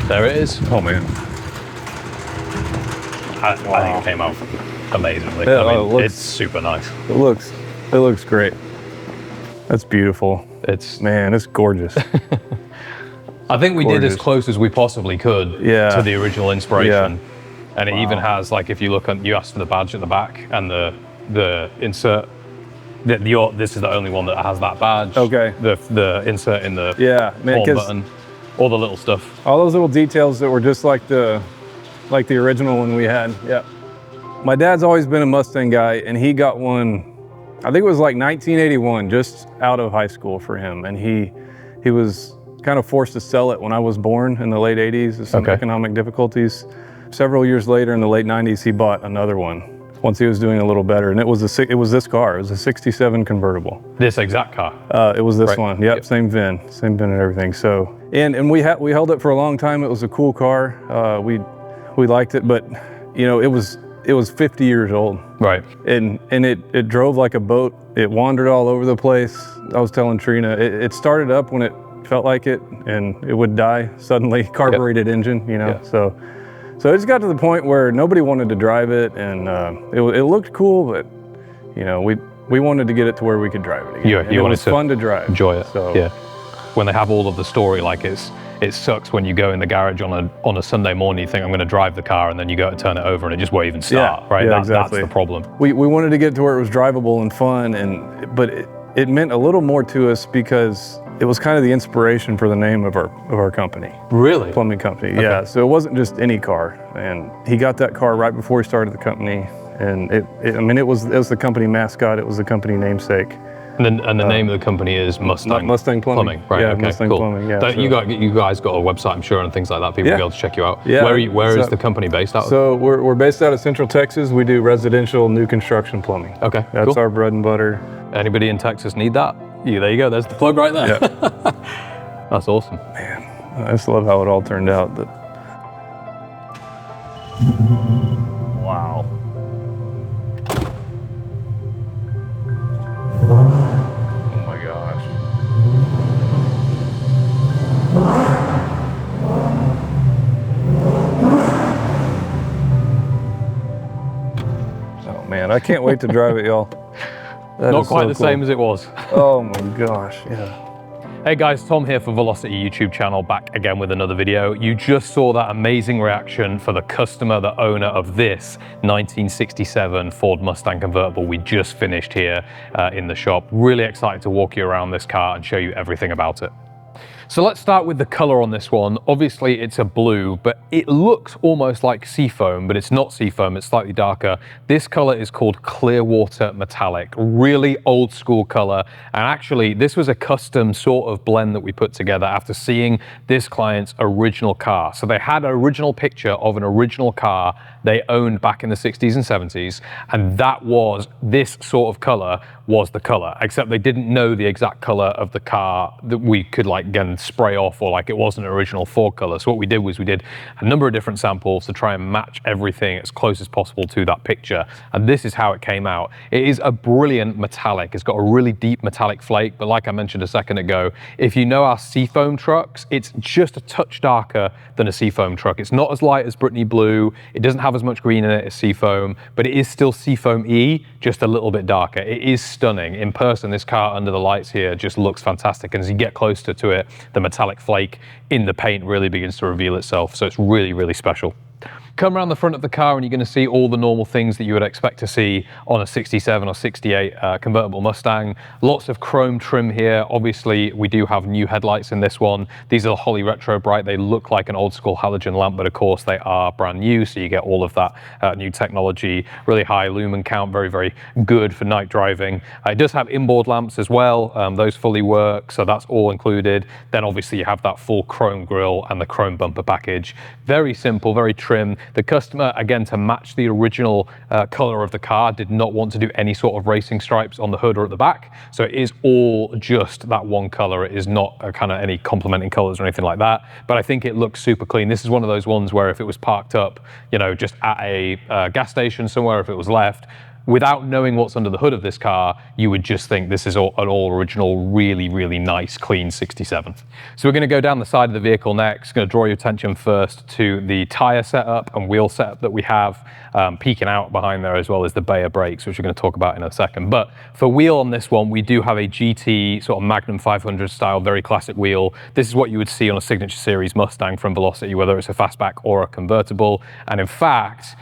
There it is. Oh man. I think it came out amazingly. Yeah, I mean, it looks, it's super nice. It looks great. That's beautiful. Man, it's gorgeous. I think we did as close as we possibly could to the original inspiration. Yeah. And it even has, like, if you look at, you asked for the badge at the back and the insert. This is the only one that has that badge. Okay. The insert in the man, home button, all the little stuff. All those little details that were just like the original one we had. Yeah. My dad's always been a Mustang guy, and he got one, I think it was like 1981, just out of high school for him. And he was kind of forced to sell it when I was born in the late 80s with some economic difficulties. Several years later in the late 90s, he bought another one once he was doing a little better. And it was this car. It was a 67 convertible. This exact car? It was this one. Yep, same VIN and everything. So, and we held it for a long time. It was a cool car. We liked it, but you know, it was 50 years old. Right. And it drove like a boat. It wandered all over the place. I was telling Trina, it started up when it felt like it, and it would die suddenly, carbureted engine, you know. So it just got to the point where nobody wanted to drive it, and it looked cool, but you know, we wanted to get it to where we could drive it again. You it wanted was to fun to drive. Enjoy it. So yeah. When they have all of the story, like it sucks when you go in the garage on a Sunday morning, you think I'm going to drive the car, and then you go to turn it over and it just won't even start, right? Yeah, exactly. That's the problem. We wanted to get to where it was drivable and fun, but it meant a little more to us because it was kind of the inspiration for the name of our company. Really? Plumbing company. Okay. Yeah. So it wasn't just any car, and he got that car right before he started the company, and it was the company mascot. It was the company namesake. And the name of the company is Mustang Plumbing. Right. Yeah, okay, Mustang cool. Plumbing. Yeah. You guys got a website, I'm sure, and things like that. People will be able to check you out. Yeah. Where is the company based out of? So we're based out of Central Texas. We do residential new construction plumbing. Okay. That's our bread and butter. Anybody in Texas need that? Yeah, there you go. There's the plug right there. Yeah. That's awesome. Man, I just love how it all turned out. Wow. Oh my gosh. Oh man, I can't wait to drive it, y'all. Not quite the same as it was. Oh my gosh, yeah. Hey guys, Tom here for Velocity YouTube channel, back again with another video. You just saw that amazing reaction for the customer, the owner of this 1967 Ford Mustang Convertible we just finished here in the shop. Really excited to walk you around this car and show you everything about it. So let's start with the color on this one. Obviously it's a blue, but it looks almost like seafoam, but it's not seafoam, it's slightly darker. This color is called Clearwater Metallic, really old school color. And actually this was a custom sort of blend that we put together after seeing this client's original car. So they had an original picture of an original car they owned back in the 60s and 70s, and that was, this sort of color was the color, except they didn't know the exact color of the car that we could like again spray off, or like it wasn't an original Ford color. So what we did was we did a number of different samples to try and match everything as close as possible to that picture, and this is how it came out. It is a brilliant metallic. It's got a really deep metallic flake, but like I mentioned a second ago, if you know our seafoam trucks, it's just a touch darker than a seafoam truck. It's not as light as Brittany Blue. It doesn't have as much green in it as seafoam, but it is still seafoam-y, just a little bit darker. It is stunning. In person, this car under the lights here just looks fantastic, and as you get closer to it, the metallic flake in the paint really begins to reveal itself, so it's really, really special. Come around the front of the car and you're going to see all the normal things that you would expect to see on a 67 or 68 convertible Mustang. Lots of chrome trim here. Obviously, we do have new headlights in this one. These are the Holley Retro Bright. They look like an old school halogen lamp, but of course they are brand new, so you get all of that new technology. Really high lumen count, very, very good for night driving. It does have inboard lamps as well. Those fully work, so that's all included. Then obviously you have that full chrome grille and the chrome bumper package. Very simple, very trim. The customer, again, to match the original color of the car, did not want to do any sort of racing stripes on the hood or at the back. So it is all just that one color. It is not kind of any complementing colors or anything like that. But I think it looks super clean. This is one of those ones where if it was parked up, you know, just at a gas station somewhere, if it was left, without knowing what's under the hood of this car, you would just think this is an all original, really, really nice, clean 67. So we're going to go down the side of the vehicle next. Going to draw your attention first to the tire setup and wheel setup that we have. Peeking out behind there as well as the Bayer brakes, which we're going to talk about in a second. But for wheel on this one, we do have a GT sort of Magnum 500 style, very classic wheel. This is what you would see on a Signature Series Mustang from Velocity, whether it's a fastback or a convertible. And in fact,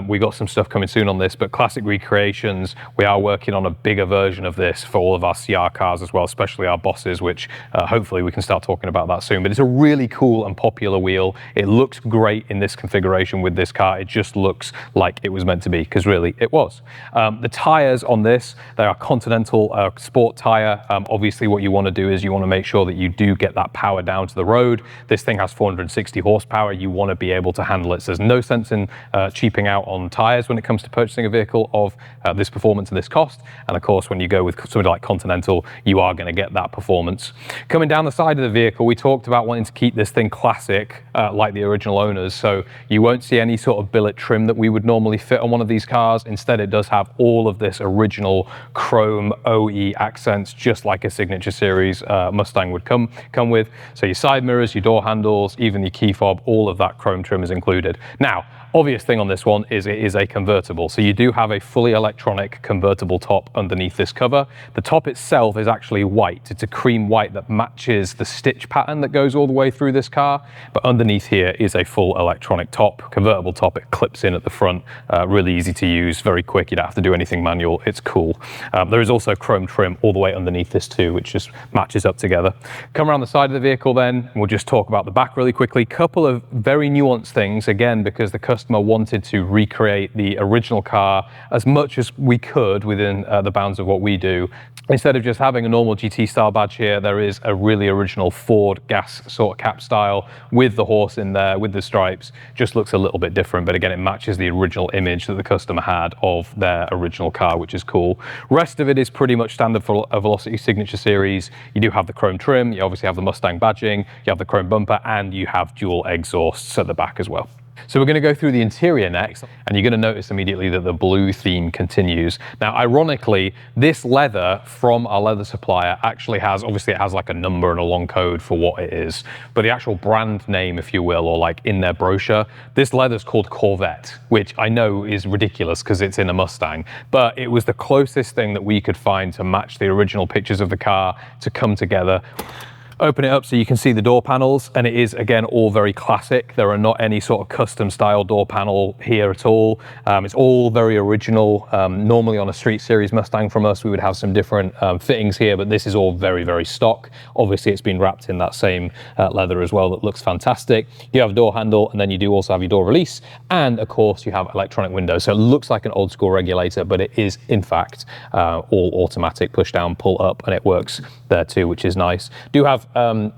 we got some stuff coming soon on this, but classic recreations, we are working on a bigger version of this for all of our CR cars as well, especially our bosses, which hopefully we can start talking about that soon. But it's a really cool and popular wheel. It looks great in this configuration with this car. It just looks like it was meant to be, because really it was. The tires on this, they are Continental sport tire. Obviously what you want to do is you want to make sure that you do get that power down to the road. This thing has 460 horsepower. You want to be able to handle it. So there's no sense in cheaping out on tires when it comes to purchasing a vehicle of this performance and this cost. And of course, when you go with something like Continental, you are going to get that performance. Coming down the side of the vehicle, we talked about wanting to keep this thing classic, like the original owners. So you won't see any sort of billet trim that we would normally fit on one of these cars. Instead, it does have all of this original chrome OE accents, just like a Signature Series Mustang would come with. So your side mirrors, your door handles, even your key fob, all of that chrome trim is included. Now, obvious thing on this one is it is a convertible. So you do have a fully electronic convertible top underneath this cover. The top itself is actually white. It's a cream white that matches the stitch pattern that goes all the way through this car. But underneath here is a full electronic top, convertible top. It clips in at the front, really easy to use, very quick. You don't have to do anything manual. It's cool. There is also chrome trim all the way underneath this too, which just matches up together. Come around the side of the vehicle then, and we'll just talk about the back really quickly. Couple of very nuanced things, again, because the customer wanted to recreate the original car as much as we could within the bounds of what we do. Instead of just having a normal GT style badge here, there is a really original Ford gas sort of cap style with the horse in there, with the stripes. Just looks a little bit different, but again, it matches the original image that the customer had of their original car, which is cool. Rest of it is pretty much standard for a Velocity Signature Series. You do have the chrome trim, you obviously have the Mustang badging, you have the chrome bumper, and you have dual exhausts at the back as well. So we're going to go through the interior next, and you're going to notice immediately that the blue theme continues. Now, ironically, this leather from our leather supplier actually has, obviously it has like a number and a long code for what it is, but the actual brand name, if you will, or like in their brochure, this leather is called Corvette, which I know is ridiculous because it's in a Mustang, but it was the closest thing that we could find to match the original pictures of the car to come together. Open it up so you can see the door panels, and it is again all very classic. There are not any sort of custom style door panel here at all. It's all very original. Normally on a Street Series Mustang from us, we would have some different fittings here, but this is all very, very stock. Obviously it's been wrapped in that same leather as well that looks fantastic. You have a door handle, and then you do also have your door release, and of course you have electronic windows. So it looks like an old school regulator, but it is in fact all automatic, push down, pull up, and it works there too, which is nice. Do have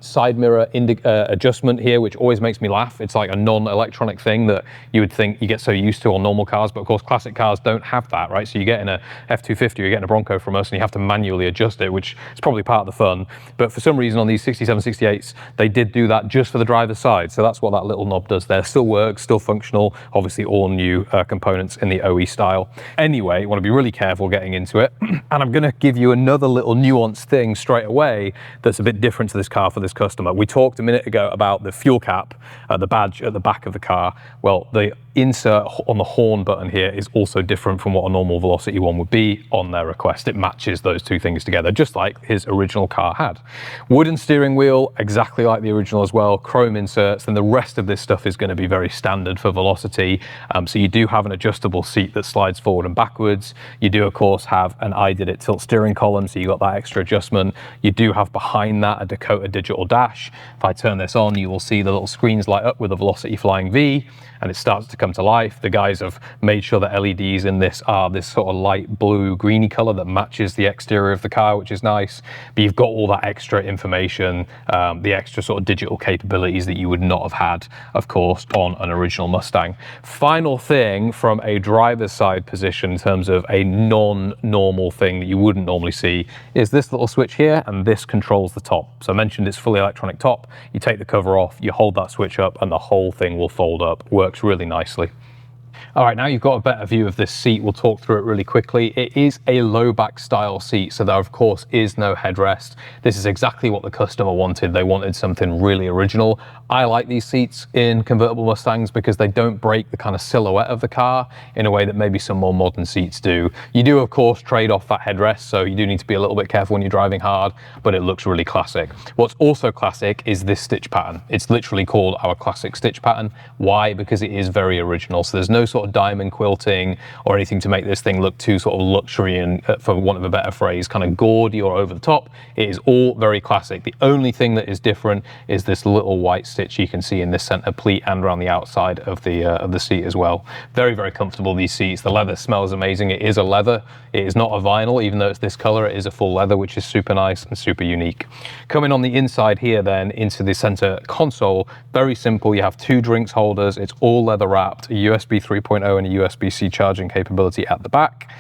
side mirror adjustment here, which always makes me laugh. It's like a non-electronic thing that you would think you get so used to on normal cars, but of course classic cars don't have that, right? So you get in a F250, you're getting a Bronco from us, and you have to manually adjust it, which is probably part of the fun. But for some reason on these 67, 68s, they did do that just for the driver's side. So that's what that little knob does there. Still works, still functional, obviously all new components in the OE style. Anyway, you want to be really careful getting into it. And I'm going to give you another little nuanced thing straight away that's a bit different to this car for this customer. We talked a minute ago about the fuel cap, the badge at the back of the car. Well, the insert on the horn button here is also different from what a normal Velocity one would be on their request. It matches those two things together, just like his original car had. Wooden steering wheel, exactly like the original as well, chrome inserts, and the rest of this stuff is going to be very standard for Velocity. So you do have an adjustable seat that slides forward and backwards. You do, of course, have an I Did It tilt steering column, so you got that extra adjustment. You do have behind that a Dakota digital dash. If I turn this on, you will see the little screens light up with a Velocity Flying V, and it starts to come to life. The guys have made sure the LEDs in this are this sort of light blue greeny color that matches the exterior of the car, which is nice. But you've got all that extra information, the extra sort of digital capabilities that you would not have had, of course, on an original Mustang. Final thing from a driver's side position in terms of a non-normal thing that you wouldn't normally see is this little switch here, and this controls the top. So I mentioned it's fully electronic top. You take the cover off, you hold that switch up, and the whole thing will fold up. Works really nicely. All right, now you've got a better view of this seat. We'll talk through it really quickly. It is a low back style seat, so there of course is no headrest. This is exactly what the customer wanted. They wanted something really original. I like these seats in convertible Mustangs because they don't break the kind of silhouette of the car in a way that maybe some more modern seats do. You do of course trade off that headrest, so you do need to be a little bit careful when you're driving hard, but it looks really classic. What's also classic is this stitch pattern. It's literally called our classic stitch pattern. Why? Because it is very original. So there's no sort of diamond quilting or anything to make this thing look too sort of luxury and, for want of a better phrase, kind of gaudy or over the top. It is all very classic. The only thing that is different is this little white stitch you can see in this center pleat and around the outside of the seat as well. Very, very comfortable, these seats. The leather smells amazing. It is a leather. It is not a vinyl, even though it's this color. It is a full leather, which is super nice and super unique. Coming on the inside here then into the center console, very simple. You have two drinks holders. It's all leather wrapped, a USB 3.0 and a USB-C charging capability at the back.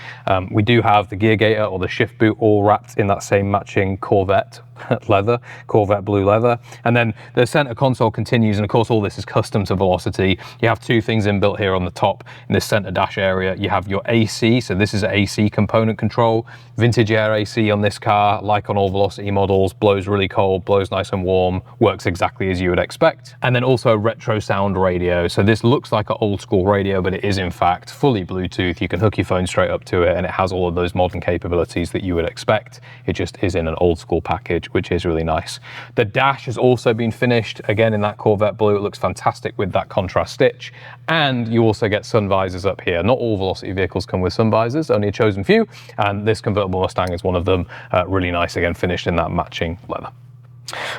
We do have the gear gator or the shift boot all wrapped in that same matching Corvette leather, Corvette blue leather. And then the center console continues, and of course all this is custom to Velocity. You have two things inbuilt here on the top in this center dash area. You have your AC, so this is AC component control. Vintage air AC on this car, like on all Velocity models, blows really cold, blows nice and warm, works exactly as you would expect. And then also a retro sound radio. So this looks like an old school radio, but it is in fact fully Bluetooth. You can hook your phone straight up to it, and it has all of those modern capabilities that you would expect. It just is in an old school package, which is really nice. The dash has also been finished, again in that Corvette blue. It looks fantastic with that contrast stitch. And you also get sun visors up here. Not all Velocity vehicles come with sun visors, only a chosen few. And this convertible Mustang is one of them. Really nice, again, finished in that matching leather.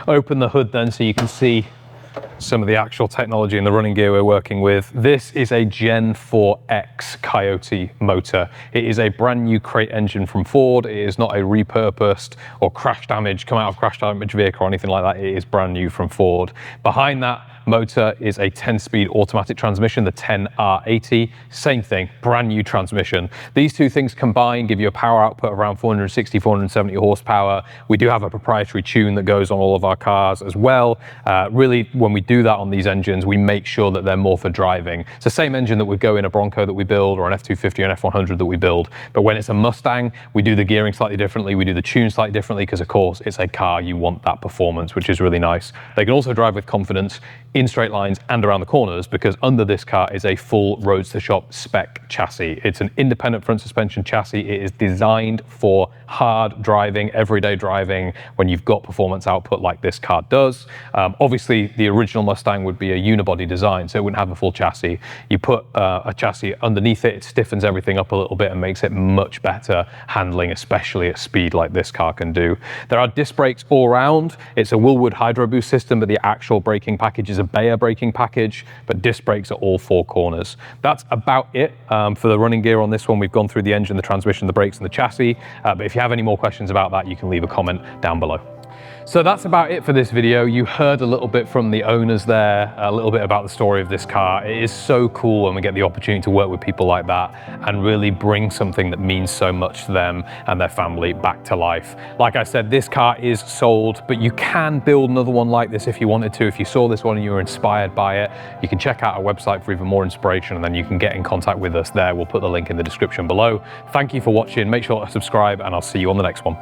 Open the hood then so you can see some of the actual technology and the running gear we're working with. This is a Gen 4X Coyote motor. It is a brand new crate engine from Ford. It is not a repurposed or crash damage, come out of crash damage vehicle or anything like that. It is brand new from Ford. Behind that motor is a 10-speed automatic transmission, the 10R80. Same thing, brand new transmission. These two things combined give you a power output of around 460, 470 horsepower. We do have a proprietary tune that goes on all of our cars as well. Really, when we do that on these engines, we make sure that they're more for driving. It's the same engine that would go in a Bronco that we build or an F250 or an F100 that we build. But when it's a Mustang, we do the gearing slightly differently. We do the tune slightly differently because, of course, it's a car. You want that performance, which is really nice. They can also drive with confidence in straight lines and around the corners because under this car is a full Roadster Shop spec chassis. It's an independent front suspension chassis. It is designed for hard driving, everyday driving, when you've got performance output like this car does. Obviously, the original Mustang would be a unibody design, so it wouldn't have a full chassis. You put a chassis underneath it, it stiffens everything up a little bit and makes it much better handling, especially at speed like this car can do. There are disc brakes all around. It's a Willwood Hydro Boost system, but the actual braking package is a Bayer braking package, but disc brakes are all four corners. That's about it for the running gear on this one. We've gone through the engine, the transmission, the brakes, and the chassis. But if you have any more questions about that, you can leave a comment down below. So that's about it for this video. You heard a little bit from the owners there, a little bit about the story of this car. It is so cool when we get the opportunity to work with people like that and really bring something that means so much to them and their family back to life. Like I said, this car is sold, but you can build another one like this if you wanted to. If you saw this one and you were inspired by it, you can check out our website for even more inspiration, and then you can get in contact with us there. We'll put the link in the description below. Thank you for watching. Make sure to subscribe, and I'll see you on the next one.